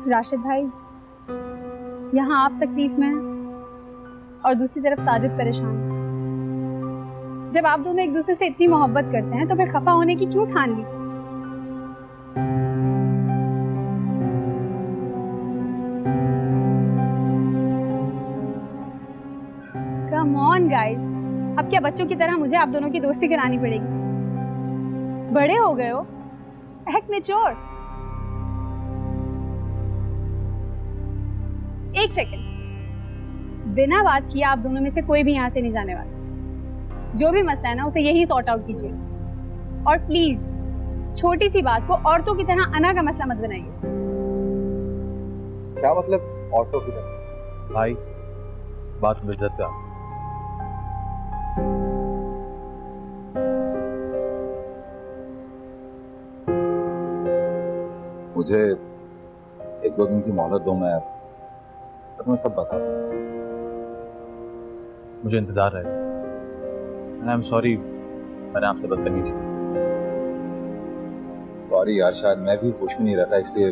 राशिद भाई, यहाँ आप तकलीफ में हैं और दूसरी तरफ साजिद परेशान है। जब आप दोनों एक दूसरे से इतनी मोहब्बत करते हैं तो फिर खफा होने की क्यों ठान ली? कम ऑन गाइस, अब क्या बच्चों की तरह मुझे आप दोनों की दोस्ती करानी पड़ेगी? बड़े हो गए हो, एक्ट मैच्योर। एक सेकंड, बिना बात किए आप दोनों में से कोई भी यहाँ से नहीं जाने वाला। जो भी मसला है ना, उसे यही सॉर्ट आउट कीजिए। और प्लीज छोटी सी बात को औरतों की तरह अना का मसला मत बनाइए। क्या मतलब औरतों की तरह? भाई बात इज्जत का। मुझे एक दो दिन की मोहलत दो, मैं तुम्हें सब बता दूं। मुझे इंतजार है। आई एम सॉरी, मैंने आपसे बदतमीजी की। सॉरी यार, शायद मैं भी होश में नहीं रहता, इसलिए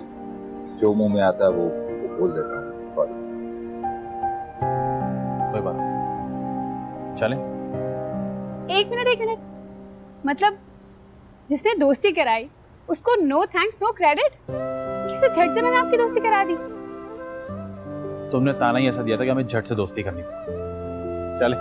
जो मुंह में आता है वो बोल देता हूँ। सॉरी। कोई बात नहीं, चलें? एक मिनट, मतलब जिसने दोस्ती कराई उसको नो थैंक्स नो क्रेडिट? कैसे झट से मैंने आपकी दोस्ती करा दी? तुमने ताना ही ऐसा दिया था कि हमें झट से दोस्ती करनी। चले?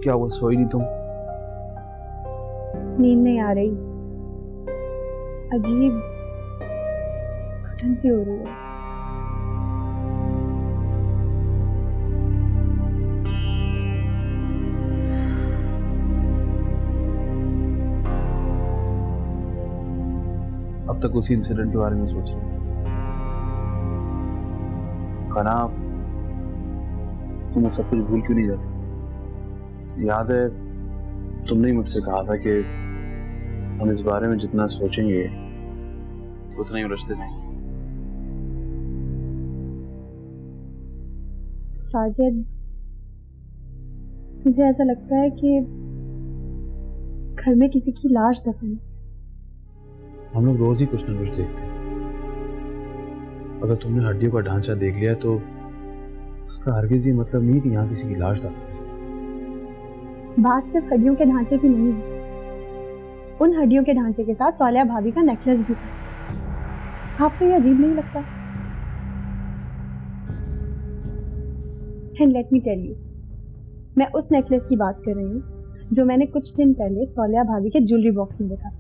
क्या हुआ, सोई नहीं तुम? नींद नहीं आ रही, अजीब घुटन सी हो रही है। अब तक उसी इंसिडेंट के बारे में सोच रही कना, तुम्हें सब कुछ भूल क्यों नहीं जाती? याद है तुमने ही मुझसे कहा था कि हम इस बारे में जितना सोचेंगे उतना ही उलझते जाएंगे। साजिद, मुझे ऐसा लगता है कि इस घर में किसी की लाश दफन है। हम लोग रोज ही कुछ ना कुछ देखते हैं। अगर तुमने हड्डियों का ढांचा देख लिया तो उसका हरगिज़ ये मतलब नहीं कि यहाँ किसी की लाश दफन है। बात सिर्फ हड्डियों के ढांचे की नहीं है, उन हड्डियों के ढांचे के साथ सालिया भाभी का नेकलेस भी था। आपको ये अजीब नहीं लगता? And let me tell you, मैं उस नेकलेस की बात कर रही हूँ जो मैंने कुछ दिन पहले सौलिया भाभी के ज्वेलरी बॉक्स में देखा था।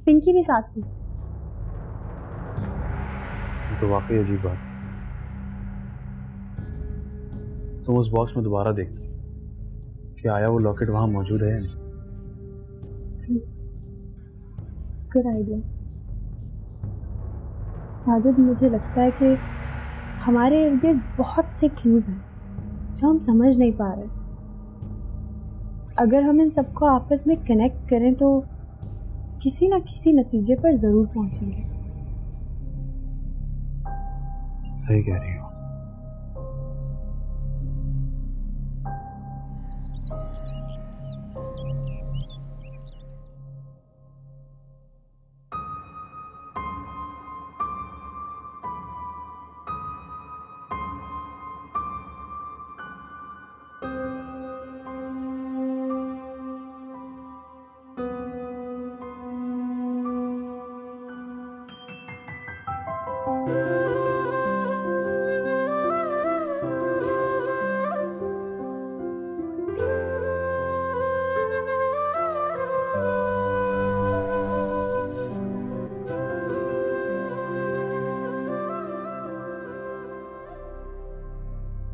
पिंकी भी साथ थी। ये तो वाकई अजीब बात है। तुम उस बॉक्स में दोबारा देखना कि आया वो लॉकेट वहां मौजूद है या नहीं। Good idea. साजिद, मुझे लगता है कि हमारे इर्द गिर्द बहुत से क्लूज हैं जो हम समझ नहीं पा रहे। अगर हम इन सबको आपस में कनेक्ट करें तो किसी ना किसी नतीजे पर जरूर पहुंचेंगे। सही कह रही हो।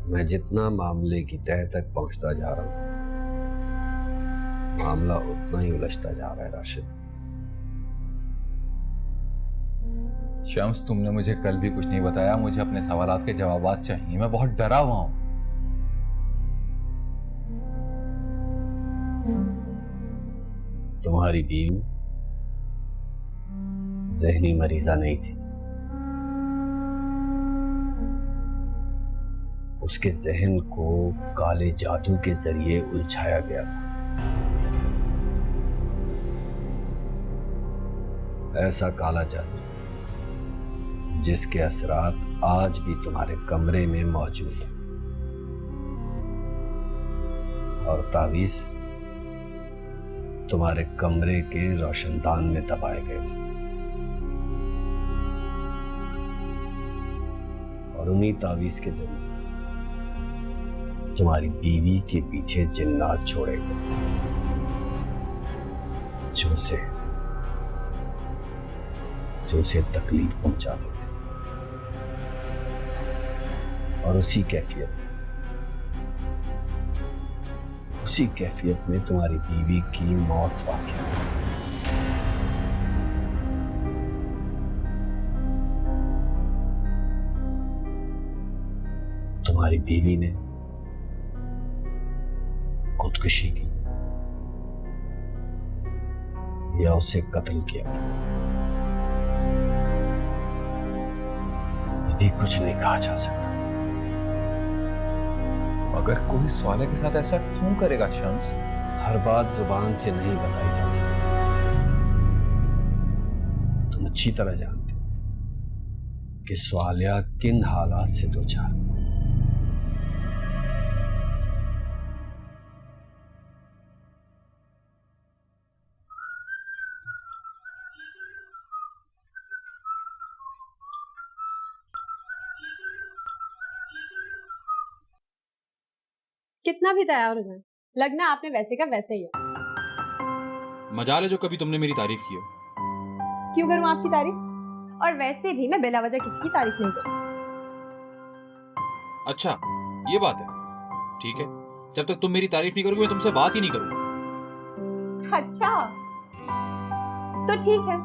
मैं जितना मामले की तह तक पहुंचता जा रहा हूं, मामला उतना ही उलझता जा रहा है राशिद। शम्स, तुमने मुझे कल भी कुछ नहीं बताया। मुझे अपने सवालात के जवाबात चाहिए। मैं बहुत डरा हुआ हूं। तुम्हारी बीवी जहनी मरीजा नहीं थी। उसके जहन को काले जादू के जरिए उलझाया गया था। ऐसा काला जादू जिसके असरात आज भी तुम्हारे कमरे में मौजूद है। और तावीज तुम्हारे कमरे के रोशनदान में दबाए गए थे। और उन्हीं तावीज के जरिए तुम्हारी बीवी के पीछे जिन्नात छोड़े गए जो उसे तकलीफ पहुंचाते थे। और उसी कैफियत में तुम्हारी बीवी की मौत वाक़ई हुई। तुम्हारी बीवी ने खुदकुशी की या उसे कत्ल किया, अभी कुछ नहीं कहा जा सकता। अगर कोई सौलिया के साथ ऐसा क्यों करेगा शम्स? हर बात जुबान से नहीं बताई जा सकती। तुम अच्छी तरह जानते हो कि सौलिया किन हालात से दो चार। कितना भी तैयार हो जाए, लगना आपने वैसे का वैसे ही है। मजाल है जो कभी तुमने मेरी तारीफ की हो। क्यों करूं आपकी तारीफ? और वैसे भी मैं बिला वजह किसी की तारीफ नहीं करूं। अच्छा, ये बात है। ठीक है, जब तक तुम मेरी तारीफ नहीं करोगे मैं तुमसे बात ही नहीं करूंगा। अच्छा, तो ठीक है।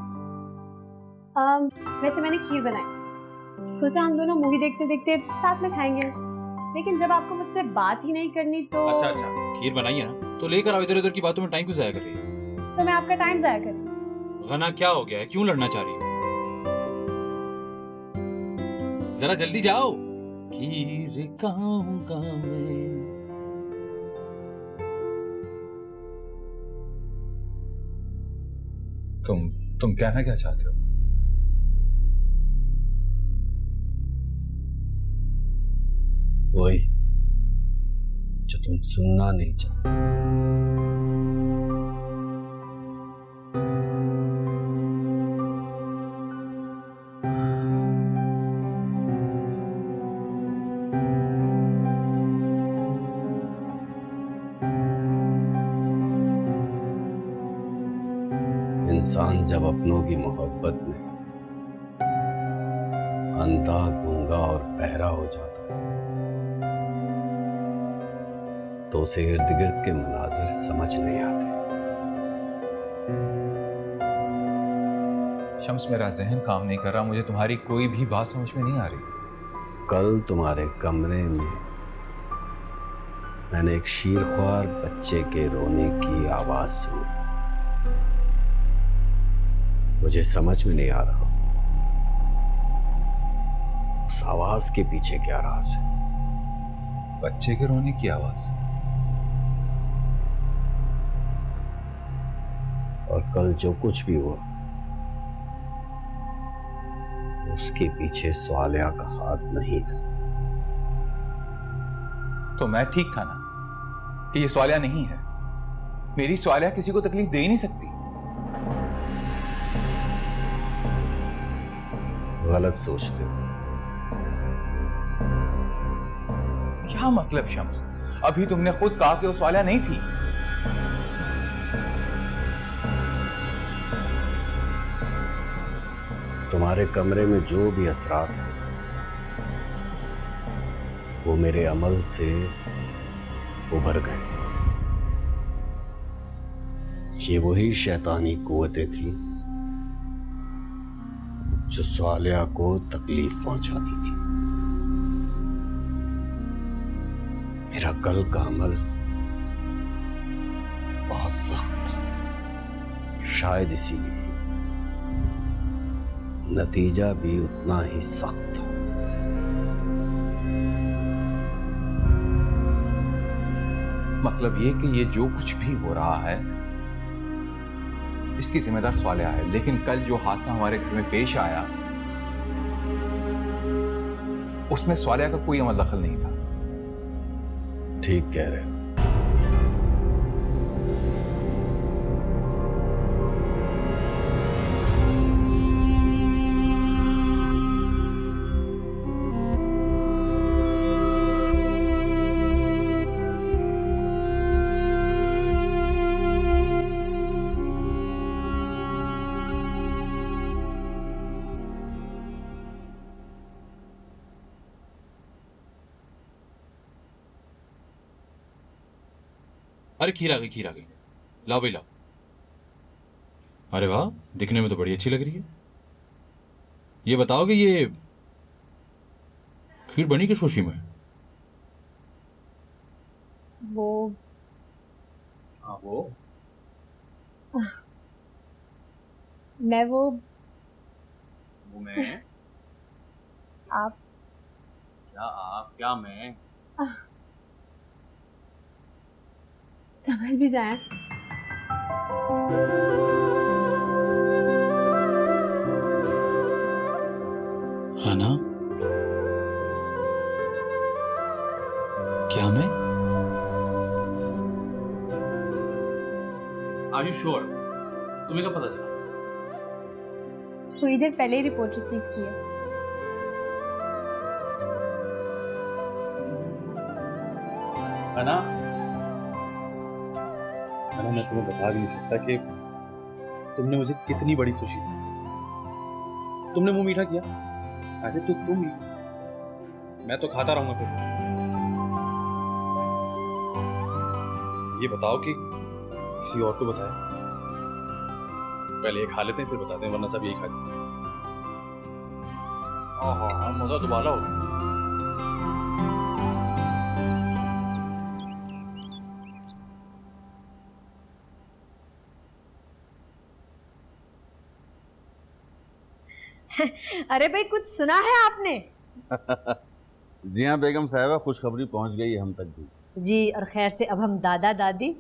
वैसे मैंने खीर बनाई, सोचा हम दोनों मूवी देखते देखते साथ में खाएंगे। लेकिन जब आपको मुझसे बात ही नहीं करनी तो अच्छा, खीर बनाई है ना, तो लेकर आओ। इधर उधर की बातों में टाइम क्यों जाया कर रही है? तो मैं आपका टाइम जाया कर रही हूं। गना क्या हो गया है? क्यों लड़ना चाह रही है? जरा जल्दी जाओ। खीर खाऊंगा मैं। तुम कहना क्या चाहते हो? वही जो तुम सुनना नहीं चाहते। इंसान जब अपनों की मोहब्बत में अंधा, गूंगा और बहरा हो जाता है तो उसे इर्द गिर्द के मनाजिर समझ नहीं आते। शम्स, मेरा जहन काम नहीं कर रहा, मुझे तुम्हारी कोई भी बात समझ में नहीं आ रही। कल तुम्हारे कमरे में मैंने एक शीरख्वार बच्चे के रोने की आवाज सुनी। मुझे समझ में नहीं आ रहा उस आवाज के पीछे क्या राज है। बच्चे के रोने की आवाज? और कल जो कुछ भी हुआ उसके पीछे स्वालिया का हाथ नहीं था। तो मैं ठीक था ना कि ये स्वालिया नहीं है? मेरी स्वालिया किसी को तकलीफ दे ही नहीं सकती। गलत सोचते हो। क्या मतलब शम्स? अभी तुमने खुद कहा कि वो स्वालिया नहीं थी। तुम्हारे कमरे में जो भी असरात हैं वो मेरे अमल से उभर गए थे। ये वही शैतानी कुव्वतें थी जो स्वालिया को तकलीफ पहुंचाती थी। मेरा कल का अमल बहुत सख्त था, शायद इसीलिए नतीजा भी उतना ही सख्त था। मतलब ये कि ये जो कुछ भी हो रहा है इसकी जिम्मेदार स्वालिया है, लेकिन कल जो हादसा हमारे घर में पेश आया उसमें स्वालिया का कोई अमल दखल नहीं था। ठीक कह रहे हो। अरे खीर आ गई, खीर आ गई। लाओ भाई लाओ। अरे वाह, दिखने में तो बड़ी अच्छी लग रही है। ये बताओ कि ये खीर बनी किस खुशी में? वो मैं मैं आप क्या मैं समझ भी जाए। हाँ ना? क्या मैं? Are you sure? तुम्हें क्या पता चला? थोड़ी देर पहले ही रिपोर्ट रिसीव की है। है ना, मैं तुम्हें बता भी नहीं सकता कि तुमने मुझे कितनी बड़ी खुशी दी। तुमने मुंह मीठा किया। अरे तो तुम, मैं तो खाता रहूंगा फिर। ये बताओ कि किसी और को बताया? पहले ये खा लेते हैं फिर बताते हैं, वरना सब यही खा लेते हैं। हाँ, मजा दोबारा होगा। अरे भाई, कुछ सुना है आपने? जी हाँ बेगम साहिबा, खुशखबरी पहुंच गई है हम तक भी। जी, और खैर से अब हम दादा दादी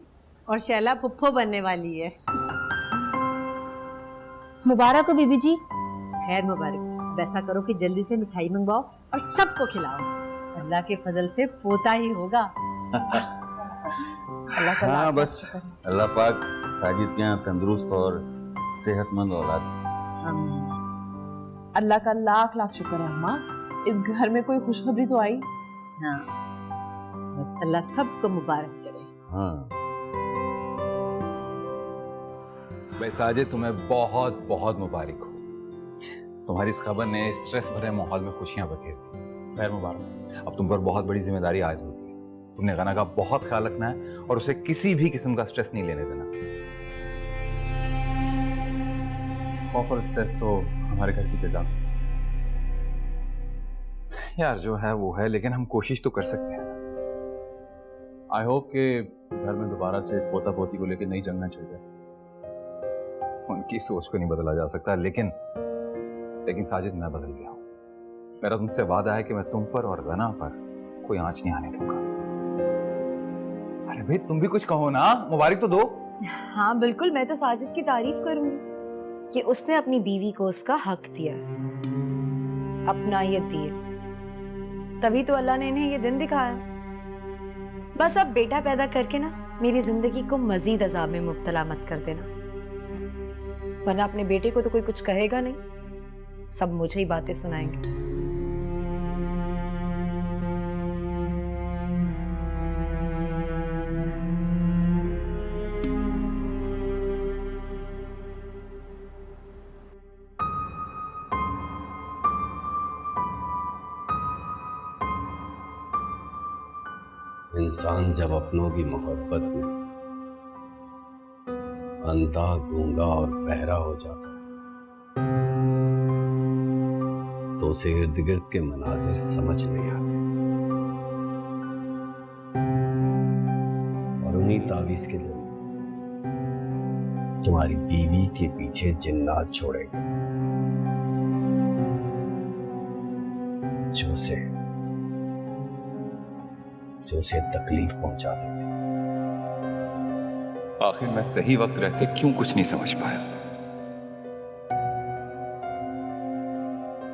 और शैला फुफ्फो बनने वाली है। मुबारक हो बीबी जी। खैर मुबारक। वैसा करो कि जल्दी से मिठाई मंगवाओ और सबको खिलाओ। अल्लाह के फजल से पोता ही होगा। अल्लाह का हाँ, लाख बस शुक्र है। अल्लाह पाक साजिद के यहाँ तंदुरुस्त और सेहतमंद औलाद। अल्लाह का लाख लाख शुक्र है अम्मा, इस घर में कोई खुशखबरी तो आई। हाँ, बस अल्लाह सबको मुबारक करे। हाँ भाई साजिद, तुम्हें बहुत बहुत मुबारक हो। तुम्हारी इस खबर ने स्ट्रेस भरे माहौल में खुशियां बखेर दी। खैर मुबारक। अब तुम पर बहुत बड़ी जिम्मेदारी आयद होती है। तुमने गना का बहुत ख्याल रखना है और उसे किसी भी किस्म का स्ट्रेस नहीं लेने देना। खौफ और स्ट्रेस तो हमारे घर की फिजा में। यार जो है वो है, लेकिन हम कोशिश तो कर सकते हैं ना। आई होप कि घर में दोबारा से पोता पोती को लेकर नई जंग न छिड़ जाए। उनकी सोच को नहीं बदला जा सकता, लेकिन साजिद मैं बदल गया हूं। मेरा तुमसे वादा है कि मैं तुम पर और गना पर कोई आंच नहीं आने दूंगा। अरे भाई तुम भी कुछ कहो ना, मुबारक तो दो। हाँ बिल्कुल, मैं तो साजिद की तारीफ करूंगी कि उसने अपनी बीवी को उसका हक दिया, अपनायत दी है, तभी तो अल्लाह ने इन्हें ये दिन दिखाया। बस अब बेटा पैदा करके ना मेरी जिंदगी को मजीद अजाब में मुब्तला मत कर देना, वरना अपने बेटे को तो कोई कुछ कहेगा नहीं, सब मुझे ही बातें सुनाएंगे। इंसान जब अपनों की मोहब्बत में अंधा, गूंगा और बहरा हो जाता है तो उसे इर्द गिर्द के मनाजिर समझ नहीं आते, और उन्हीं तावीज के जरिए तुम्हारी बीवी के पीछे जिन्नात छोड़ेगा जो उसे तकलीफ पहुंचा देते। आखिर मैं सही वक्त रहते क्यों कुछ नहीं समझ पाया।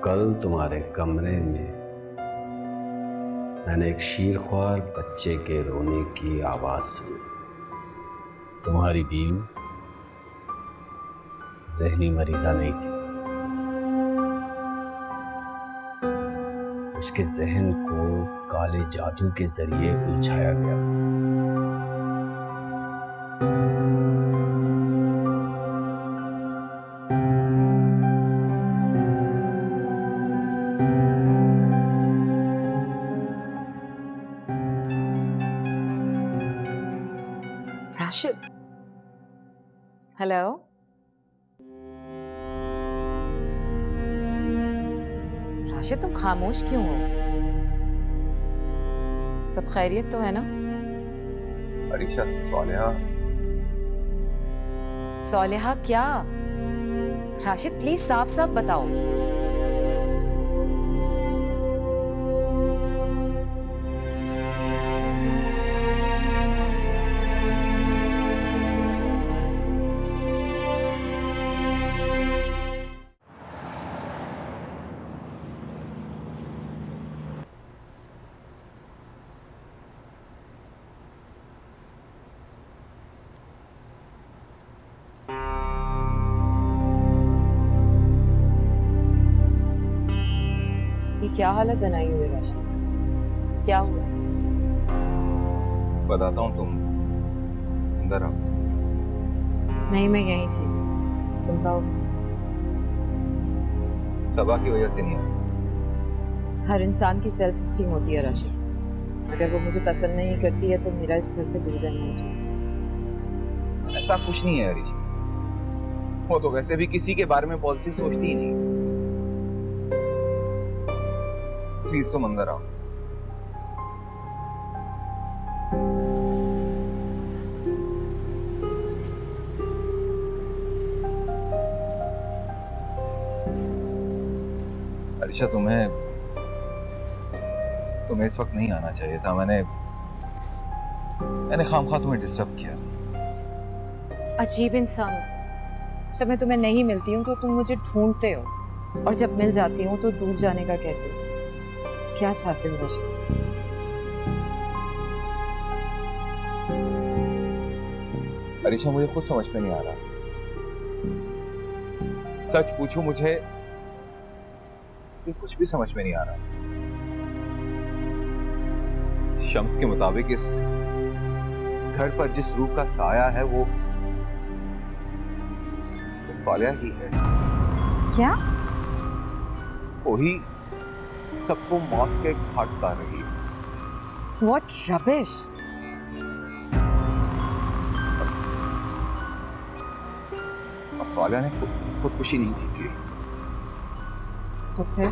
कल तुम्हारे कमरे में मैंने एक शीरख्वार बच्चे के रोने की आवाज सुनी। तुम्हारी बीवी ज़हनी मरीजा नहीं थी, उसके जहन को काले जादू के जरिए उलझाया गया था। राशिद, हेलो, राशिद तुम खामोश क्यों हो? सब खैरियत तो है ना? अरीशा, सोलेहा क्या? राशिद प्लीज साफ साफ बताओ। ये क्या हालत बनाई हुई है राशिद? क्या हुआ? बताता हूँ, तुम अंदर आओ। नहीं मैं यहीं थी, तुम कहो। सबा की वजह से नहीं आई। हर इंसान की सेल्फ स्टीम होती है राशिद, अगर वो मुझे पसंद नहीं करती है तो मेरा इस घर से दूर रहना चाहिए। ऐसा कुछ नहीं है अरीशा, वो तो वैसे भी किसी के बारे में पॉजिटिव सोचती ही नहीं। प्लीज तुम अंदर आओ। अरीशा, तुम्हें इस वक्त नहीं आना चाहिए था। मैंने खामखा तुम्हें डिस्टर्ब किया। अजीब इंसान हो, जब मैं तुम्हें नहीं मिलती हूँ तो तुम मुझे ढूंढते हो, और जब मिल जाती हूँ तो दूर जाने का कहते हो। क्या चाहते हो राशिद? अरीशा, मुझे खुद समझ में नहीं आ रहा। सच पूछूं, मुझे कुछ भी समझ में नहीं आ रहा। शम्स के मुताबिक इस घर पर जिस रूह का साया है वो स्वालिया ही है। क्या? वही सबको मौत के घाट उतार रही है। What rubbish! और स्वालिया ने खुदकुशी नहीं की थी। तो फिर?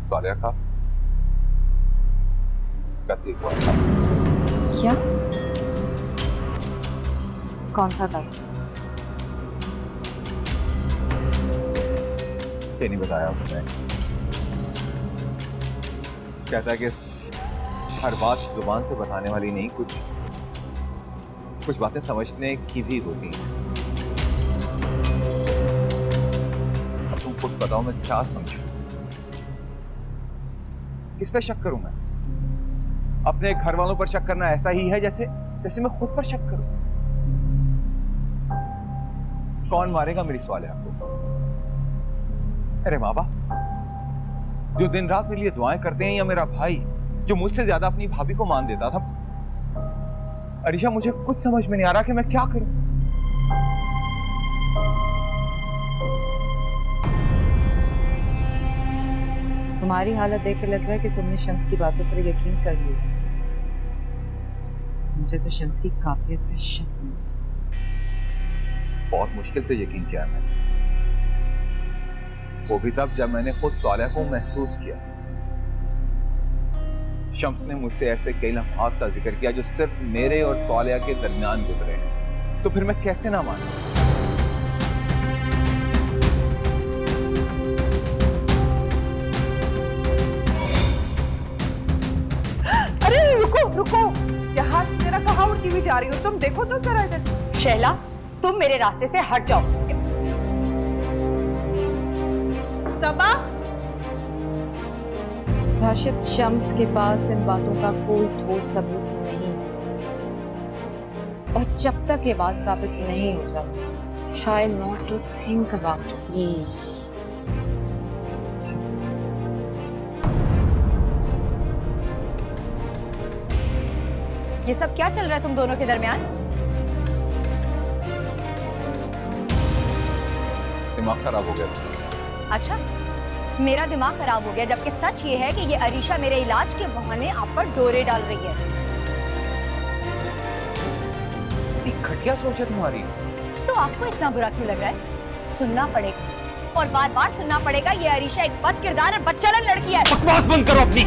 स्वालिया का कत्ल हुआ था। क्या? कौन था कातिल? ये नहीं बताया उसने। कहता है कि हर बात जुबान से बताने वाली नहीं, कुछ बातें समझने की भी होती हैं। अब तुम खुद बताओ मैं क्या समझूं? किस पे शक करूं मैं? अपने घर वालों पर शक करना ऐसा ही है जैसे मैं खुद पर शक करूं। कौन मारेगा मेरी स्वालिया को? अरे माँ बाप जो दिन रात मेरे लिए दुआएं करते हैं, या मेरा भाई जो मुझसे ज्यादा अपनी भाभी को मान देता था। अरीशा, मुझे कुछ समझ में नहीं आ रहा कि मैं क्या करूं। तुम्हारी हालत देख के लग रहा है कि तुमने शम्स की बातों पर यकीन कर लिया। मुझे तो शम्स की काबिलियत पर शक हुआ। बहुत मुश्किल से यकीन किया मैंने, वो भी तब जब मैंने खुद स्वालिया को महसूस किया। शम्स ने मुझसे ऐसे कई लम्हात का जिक्र किया जो सिर्फ मेरे और स्वालिया के दरमियान गुजरे हैं। तो फिर मैं कैसे ना मानूं? अरे रुको रुको, जहाज की तरह कहाँ उड़ती हुई जा रही हो तुम? देखो तो जरा इधर। शैला, तुम मेरे रास्ते से हट जाओ। सबा, राशिद, शम्स के पास इन बातों का कोई ठोस सबूत नहीं है, और जब तक ये बात साबित नहीं हो जाती, try not to think about it please. ये सब क्या चल रहा है तुम दोनों के दरमियान? दिमाग खराब हो गया। अच्छा, मेरा दिमाग खराब हो गया, जबकि सच ये है कि ये अरीशा मेरे इलाज के बहाने आप पर डोरे डाल रही है। इतनी घटिया सोच है तुम्हारी। तो आपको इतना बुरा क्यों लग रहा है? सुनना पड़ेगा, और बार बार सुनना पड़ेगा। ये अरीशा एक बद किरदार और बदचलन लड़की है। बकवास बंद करो अपनी।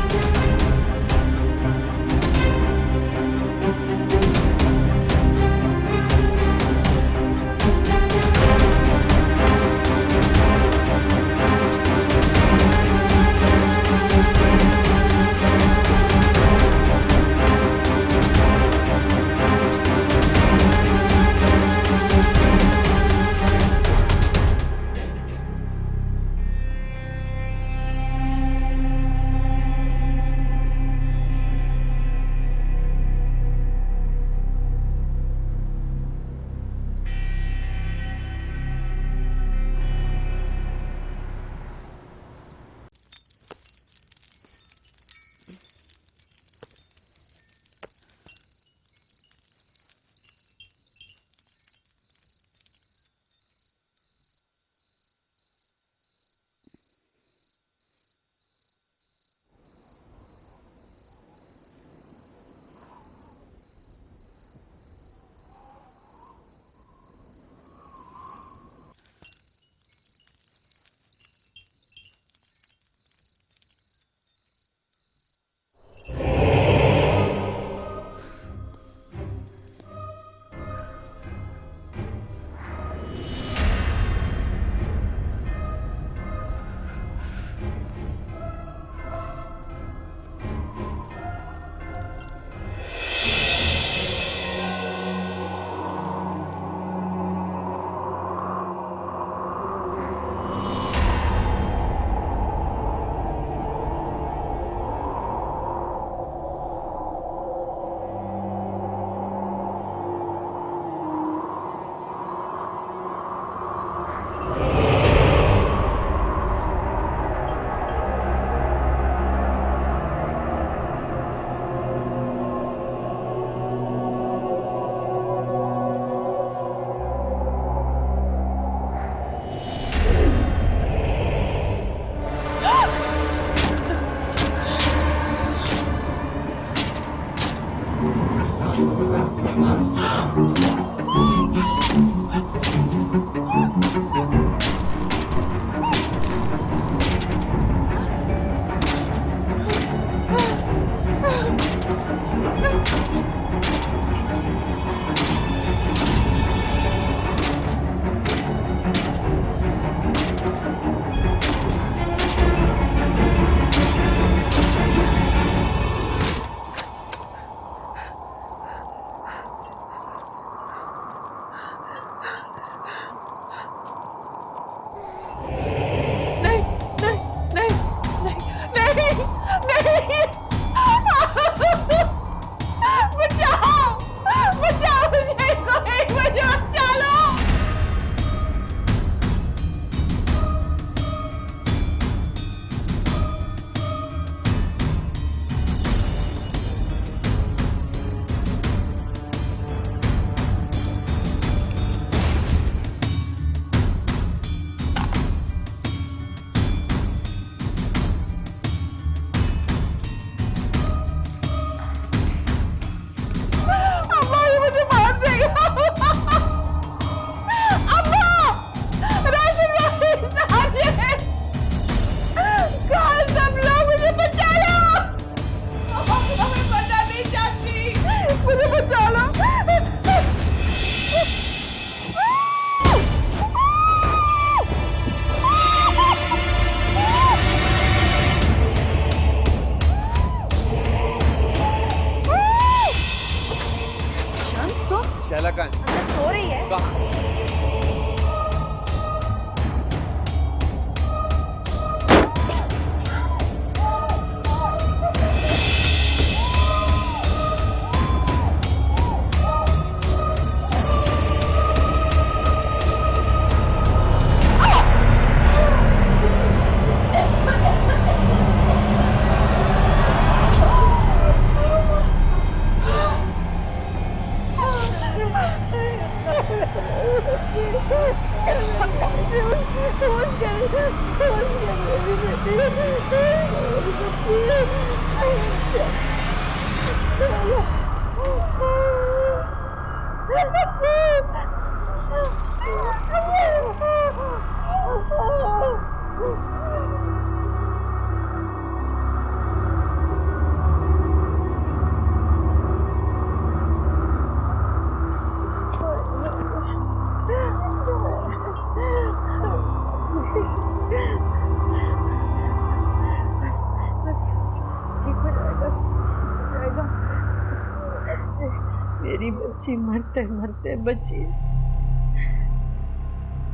मेरी बच्ची मरते मरते बची।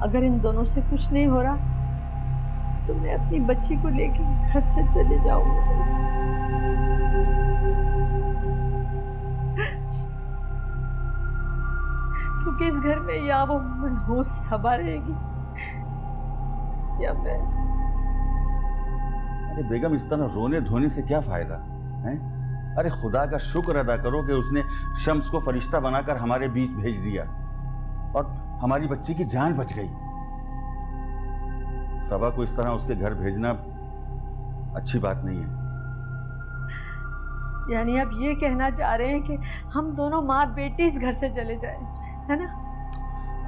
अगर इन दोनों से कुछ नहीं हो रहा तो मैं अपनी बच्ची को लेकर घर से चले जाऊंगी बस। क्योंकि इस घर में या वो मनहूस सबा रहेगी या मैं। अरे बेगम, इस तरह रोने धोने से क्या फायदा है? अरे खुदा का शुक्र अदा करो कि उसने शम्स को फरिश्ता बनाकर हमारे बीच भेज दिया और हमारी बच्ची की जान बच गई। सबा को इस तरह उसके घर भेजना अच्छी बात नहीं है। यानी आप ये कहना चाह रहे हैं कि हम दोनों माँ बेटी इस घर से चले जाएं, है ना?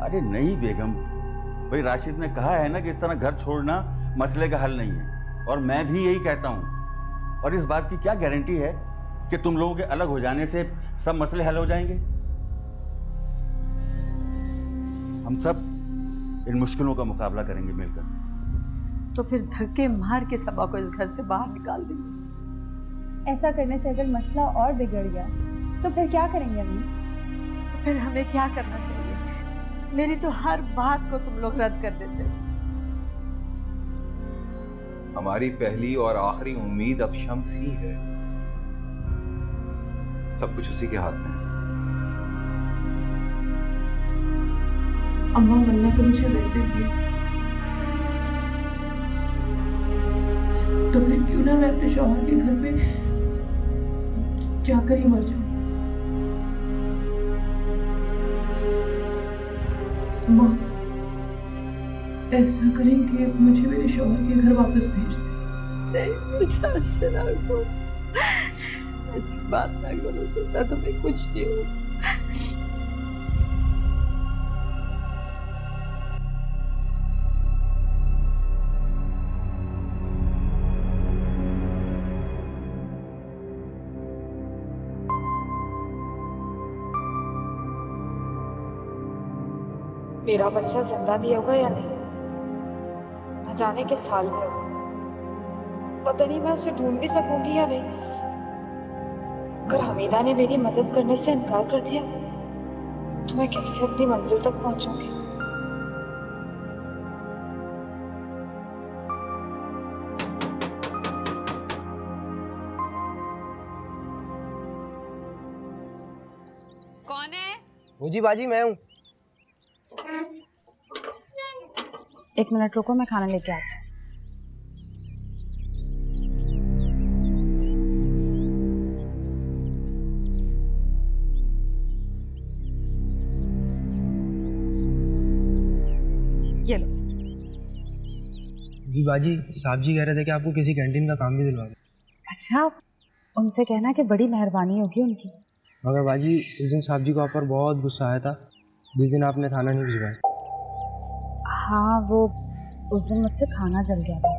अरे नहीं बेगम, भाई राशिद ने कहा है ना कि इस तरह घर छोड़ना मसले का हल नहीं है, और मैं भी यही कहता हूँ। और इस बात की क्या गारंटी है कि तुम लोगों के अलग हो जाने से सब मसले हल हो जाएंगे? हम सब इन मुश्किलों का मुकाबला करेंगे मिलकर। तो फिर धक्के मार के सबा को इस घर से बाहर निकाल देंगे। ऐसा करने से अगर मसला और बिगड़ गया तो फिर क्या करेंगे अम्मी? तो फिर हमें क्या करना चाहिए? मेरी तो हर बात को तुम लोग रद्द कर देते हो। हमारी पहली और आखिरी उम्मीद अब शम्स ही है। सब कुछ उसी के हाथ में है। अम्मा मन्ना तो मुझे वैसे भी है, तो फिर क्यों ना मैं अपने शौहर के घर पे जाकर ही मर जाऊं। अम्मा ऐसा करें कि मुझे मेरे शौहर के घर वापस भेज दें। नहीं, मुझे ऐसे ना करो, ऐसी बात ना करो, तो तुम्हें कुछ नहीं हो। मेरा बच्चा जिंदा भी होगा या नहीं, न जाने किस साल में होगा। पता नहीं मैं उसे ढूंढ भी सकूंगी या नहीं। अगर हमीदा ने मेरी मदद करने से इनकार कर दिया तो मैं कैसे अपनी मंजिल तक पहुंचूंगी? कौन है? वो जी बाजी मैं हूँ। एक मिनट रुको, मैं खाना लेके आती हूँ। ये लो। जी बाजी, साहब जी कह रहे थे कि आपको किसी कैंटीन का काम भी दिलवा दे। अच्छा, उनसे कहना कि बड़ी मेहरबानी होगी उनकी। मगर बाजी, उस दिन साहब जी को आप पर बहुत गुस्सा आया था जिस दिन आपने खाना नहीं भिजवाया। हाँ, वो उस दिन मुझसे खाना जल गया था,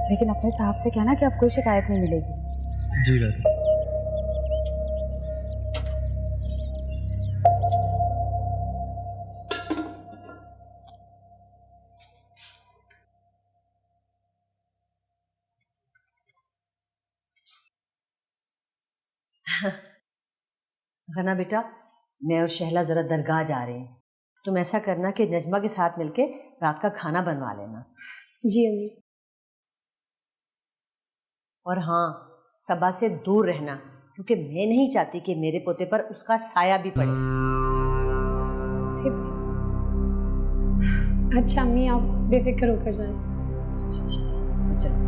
लेकिन अपने साहब से कहना कि अब कोई शिकायत नहीं मिलेगी। जी बाजी। गना बेटा, मैं और शहला जरा दरगाह जा रहे हैं। तुम ऐसा करना कि नजमा के साथ मिलके रात का खाना बनवा लेना। जी अम्मी। और हाँ, सबा से दूर रहना, क्योंकि मैं नहीं चाहती कि मेरे पोते पर उसका साया भी पड़े। अच्छा अम्मी, आप बेफिक्र होकर जाएं। चलती।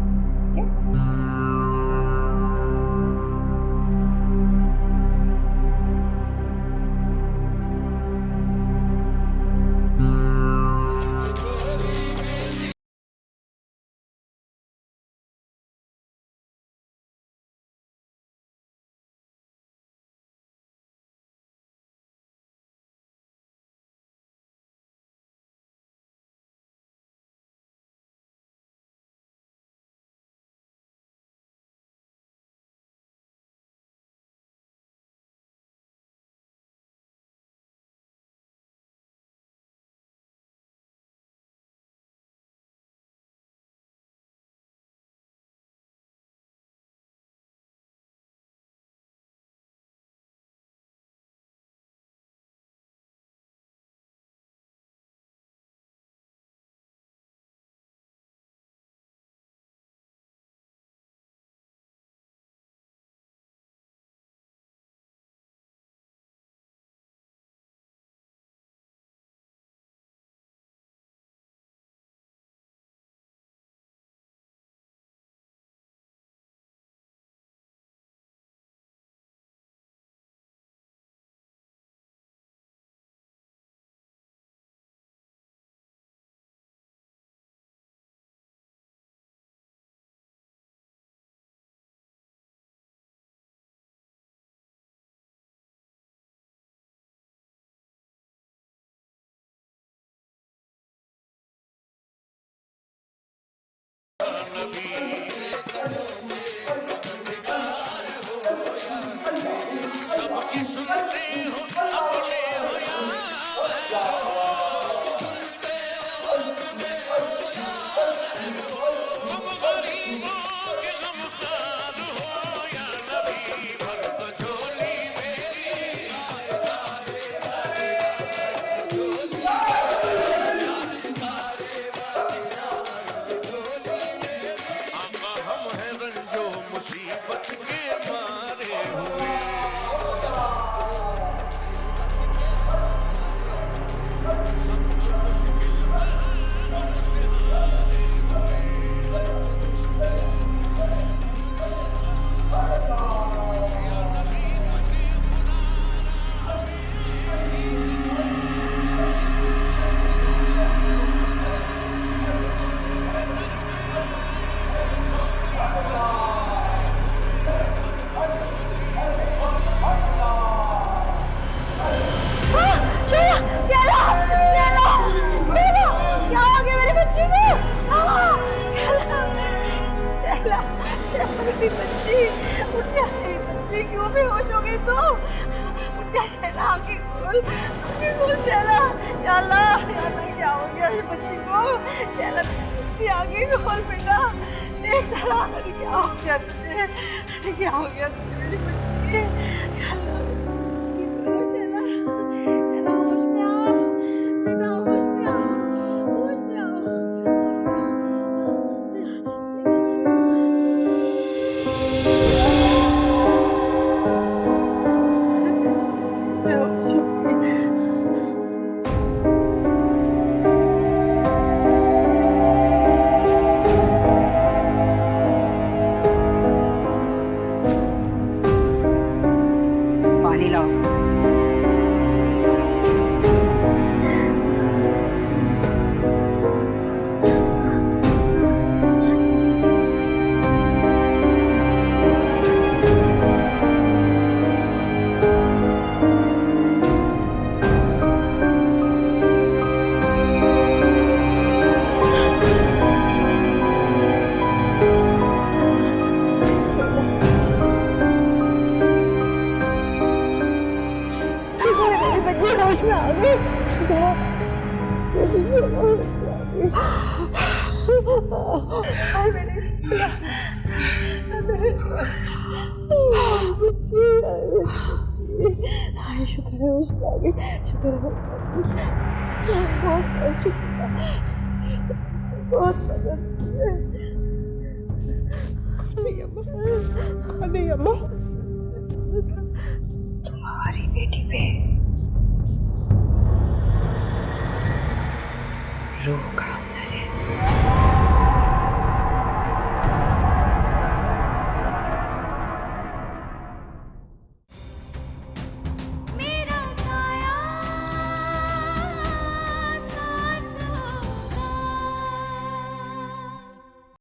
नहीं अम्मा